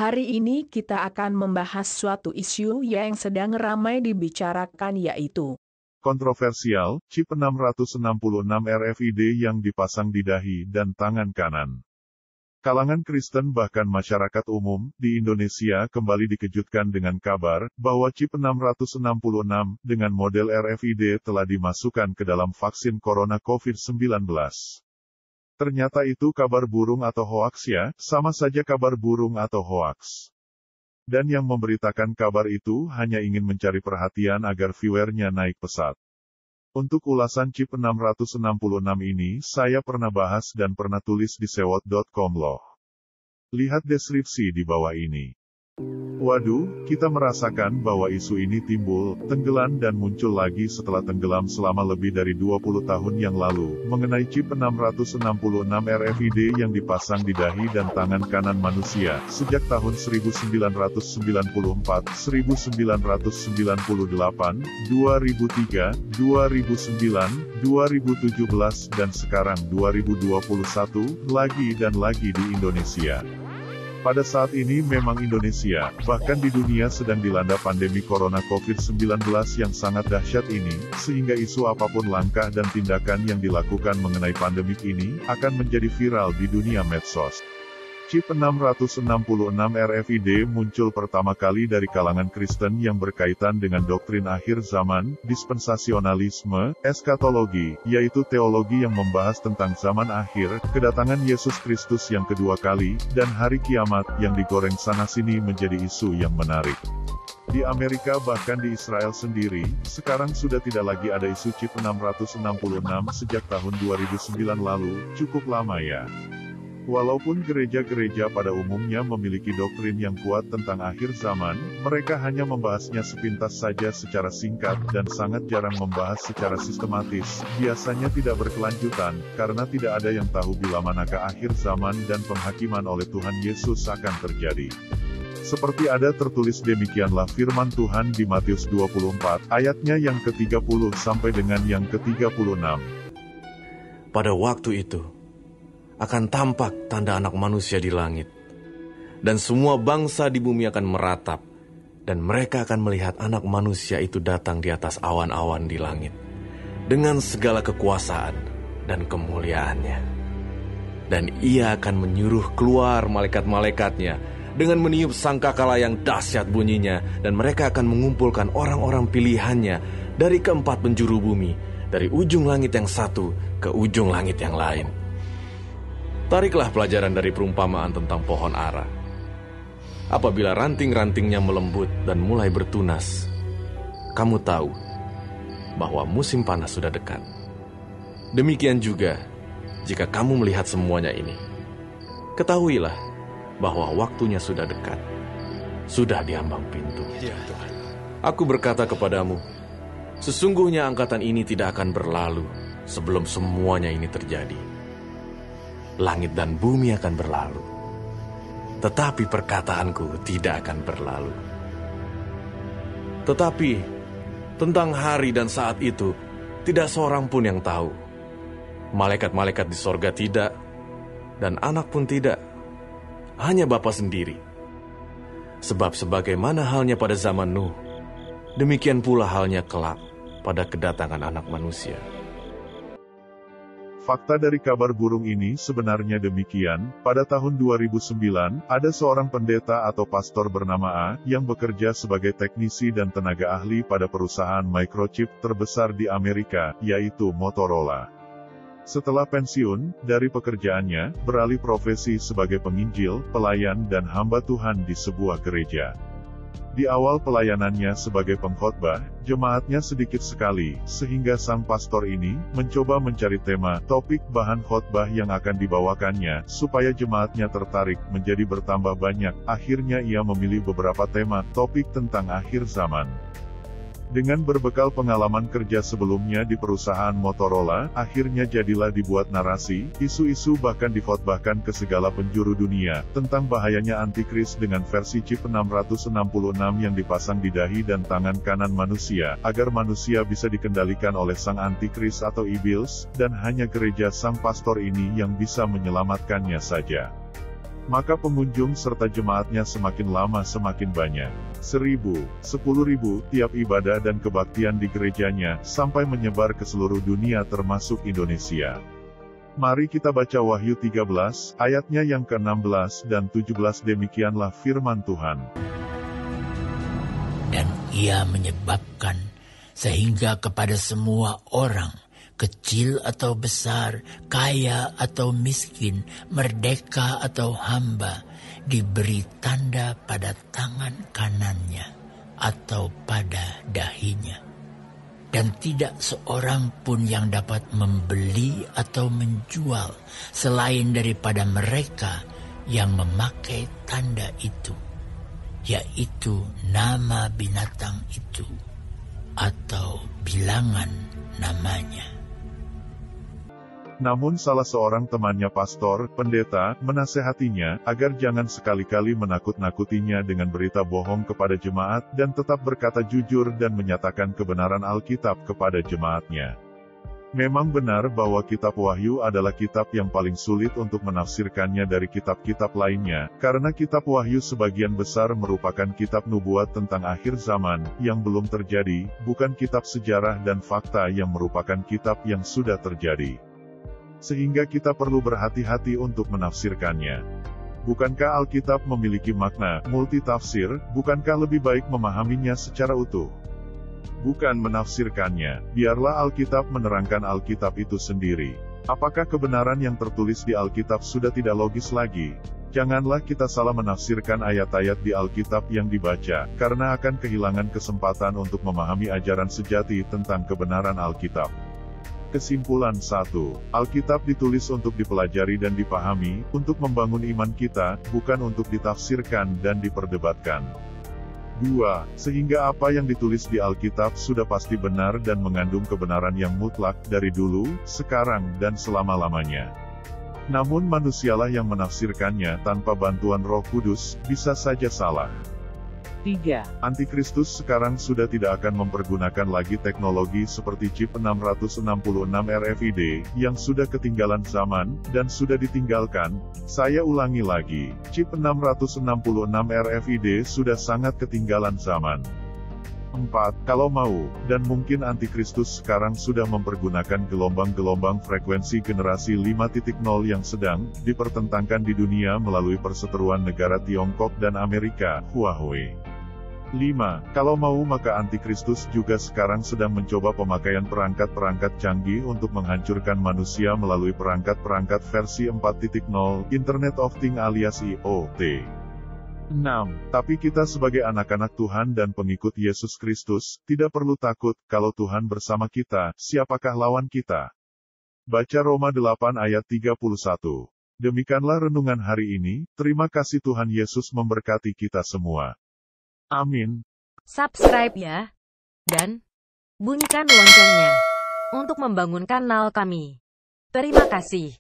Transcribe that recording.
Hari ini kita akan membahas suatu isu yang sedang ramai dibicarakan, yaitu kontroversial, chip 666 RFID yang dipasang di dahi dan tangan kanan. Kalangan Kristen bahkan masyarakat umum di Indonesia kembali dikejutkan dengan kabar bahwa chip 666 dengan model RFID telah dimasukkan ke dalam vaksin corona COVID-19. Ternyata itu kabar burung atau hoaks ya, sama saja kabar burung atau hoaks. Dan yang memberitakan kabar itu hanya ingin mencari perhatian agar viewernya naik pesat. Untuk ulasan chip 666 ini saya pernah bahas dan pernah tulis di sewot.com loh. Lihat deskripsi di bawah ini. Waduh, kita merasakan bahwa isu ini timbul, tenggelam dan muncul lagi setelah tenggelam selama lebih dari 20 tahun yang lalu, mengenai chip 666 RFID yang dipasang di dahi dan tangan kanan manusia, sejak tahun 1994, 1998, 2003, 2009, 2017 dan sekarang 2021, lagi dan lagi di Indonesia. Pada saat ini memang Indonesia, bahkan di dunia sedang dilanda pandemi corona COVID-19 yang sangat dahsyat ini, sehingga isu apapun langkah dan tindakan yang dilakukan mengenai pandemik ini, akan menjadi viral di dunia medsos. Chip 666 RFID muncul pertama kali dari kalangan Kristen yang berkaitan dengan doktrin akhir zaman, dispensasionalisme, eskatologi, yaitu teologi yang membahas tentang zaman akhir, kedatangan Yesus Kristus yang kedua kali, dan hari kiamat, yang digoreng sana-sini menjadi isu yang menarik. Di Amerika bahkan di Israel sendiri, sekarang sudah tidak lagi ada isu chip 666 sejak tahun 2009 lalu, cukup lama ya. Walaupun gereja-gereja pada umumnya memiliki doktrin yang kuat tentang akhir zaman, mereka hanya membahasnya sepintas saja secara singkat dan sangat jarang membahas secara sistematis, biasanya tidak berkelanjutan, karena tidak ada yang tahu bila manakah akhir zaman dan penghakiman oleh Tuhan Yesus akan terjadi. Seperti ada tertulis demikianlah firman Tuhan di Matius 24, ayatnya yang ke-30 sampai dengan yang ke-36. Pada waktu itu, akan tampak tanda anak manusia di langit, dan semua bangsa di bumi akan meratap, dan mereka akan melihat anak manusia itu datang di atas awan-awan di langit, dengan segala kekuasaan dan kemuliaannya. Dan ia akan menyuruh keluar malaikat-malaikatnya, dengan meniup sangkakala yang dahsyat bunyinya, dan mereka akan mengumpulkan orang-orang pilihannya dari keempat penjuru bumi, dari ujung langit yang satu ke ujung langit yang lain. Tariklah pelajaran dari perumpamaan tentang pohon ara. Apabila ranting-rantingnya melembut dan mulai bertunas, kamu tahu bahwa musim panas sudah dekat. Demikian juga, jika kamu melihat semuanya ini, ketahuilah bahwa waktunya sudah dekat, sudah di ambang pintu. Ya, Tuhan. Aku berkata kepadamu, sesungguhnya angkatan ini tidak akan berlalu sebelum semuanya ini terjadi. Langit dan bumi akan berlalu, tetapi perkataanku tidak akan berlalu. Tetapi tentang hari dan saat itu, tidak seorang pun yang tahu. Malaikat-malaikat di sorga tidak, dan anak pun tidak, hanya Bapa sendiri. Sebab sebagaimana halnya pada zaman Nuh, demikian pula halnya kelak pada kedatangan anak manusia. Fakta dari kabar burung ini sebenarnya demikian, pada tahun 2009, ada seorang pendeta atau pastor bernama A, yang bekerja sebagai teknisi dan tenaga ahli pada perusahaan microchip terbesar di Amerika, yaitu Motorola. Setelah pensiun dari pekerjaannya, beralih profesi sebagai penginjil, pelayan dan hamba Tuhan di sebuah gereja. Di awal pelayanannya sebagai pengkhotbah, jemaatnya sedikit sekali, sehingga sang pastor ini mencoba mencari tema, topik, bahan khotbah yang akan dibawakannya, supaya jemaatnya tertarik menjadi bertambah banyak. Akhirnya ia memilih beberapa tema, topik tentang akhir zaman. Dengan berbekal pengalaman kerja sebelumnya di perusahaan Motorola, akhirnya jadilah dibuat narasi, isu-isu bahkan dikhotbahkan ke segala penjuru dunia, tentang bahayanya antikris dengan versi chip 666 yang dipasang di dahi dan tangan kanan manusia, agar manusia bisa dikendalikan oleh sang antikris atau iblis, dan hanya gereja sang pastor ini yang bisa menyelamatkannya saja. Maka pengunjung serta jemaatnya semakin lama semakin banyak. 1.000, 10.000 tiap ibadah dan kebaktian di gerejanya, sampai menyebar ke seluruh dunia termasuk Indonesia. Mari kita baca Wahyu 13, ayatnya yang ke-16 dan 17. Demikianlah firman Tuhan. Dan ia menyebabkan sehingga kepada semua orang, kecil atau besar, kaya atau miskin, merdeka atau hamba, diberi tanda pada tangan kanannya atau pada dahinya. Dan tidak seorang pun yang dapat membeli atau menjual selain daripada mereka yang memakai tanda itu, yaitu nama binatang itu atau bilangan namanya. Namun salah seorang temannya pastor, pendeta, menasehatinya, agar jangan sekali-kali menakut-nakutinya dengan berita bohong kepada jemaat, dan tetap berkata jujur dan menyatakan kebenaran Alkitab kepada jemaatnya. Memang benar bahwa kitab Wahyu adalah kitab yang paling sulit untuk menafsirkannya dari kitab-kitab lainnya, karena kitab Wahyu sebagian besar merupakan kitab nubuat tentang akhir zaman, yang belum terjadi, bukan kitab sejarah dan fakta yang merupakan kitab yang sudah terjadi. Sehingga kita perlu berhati-hati untuk menafsirkannya. Bukankah Alkitab memiliki makna multitafsir? Bukankah lebih baik memahaminya secara utuh? Bukan menafsirkannya. Biarlah Alkitab menerangkan Alkitab itu sendiri. Apakah kebenaran yang tertulis di Alkitab sudah tidak logis lagi? Janganlah kita salah menafsirkan ayat-ayat di Alkitab yang dibaca, karena akan kehilangan kesempatan untuk memahami ajaran sejati tentang kebenaran Alkitab. Kesimpulan 1. Alkitab ditulis untuk dipelajari dan dipahami, untuk membangun iman kita, bukan untuk ditafsirkan dan diperdebatkan. 2. Sehingga apa yang ditulis di Alkitab sudah pasti benar dan mengandung kebenaran yang mutlak, dari dulu, sekarang, dan selama-lamanya. Namun manusialah yang menafsirkannya tanpa bantuan Roh Kudus, bisa saja salah. 3. Antikristus sekarang sudah tidak akan mempergunakan lagi teknologi seperti chip 666 RFID, yang sudah ketinggalan zaman, dan sudah ditinggalkan. Saya ulangi lagi, chip 666 RFID sudah sangat ketinggalan zaman. 4. Kalau mau, dan mungkin Antikristus sekarang sudah mempergunakan gelombang-gelombang frekuensi generasi 5.0 yang sedang dipertentangkan di dunia melalui perseteruan negara Tiongkok dan Amerika, Huawei. 5. Kalau mau maka Antikristus juga sekarang sedang mencoba pemakaian perangkat-perangkat canggih untuk menghancurkan manusia melalui perangkat-perangkat versi 4.0, Internet of Things alias IoT. 6. Tapi kita sebagai anak-anak Tuhan dan pengikut Yesus Kristus, tidak perlu takut, kalau Tuhan bersama kita, siapakah lawan kita? Baca Roma 8 ayat 31. Demikianlah renungan hari ini, terima kasih Tuhan Yesus memberkati kita semua. Amin. Subscribe ya, dan bunyikan loncengnya untuk membangun kanal kami. Terima kasih.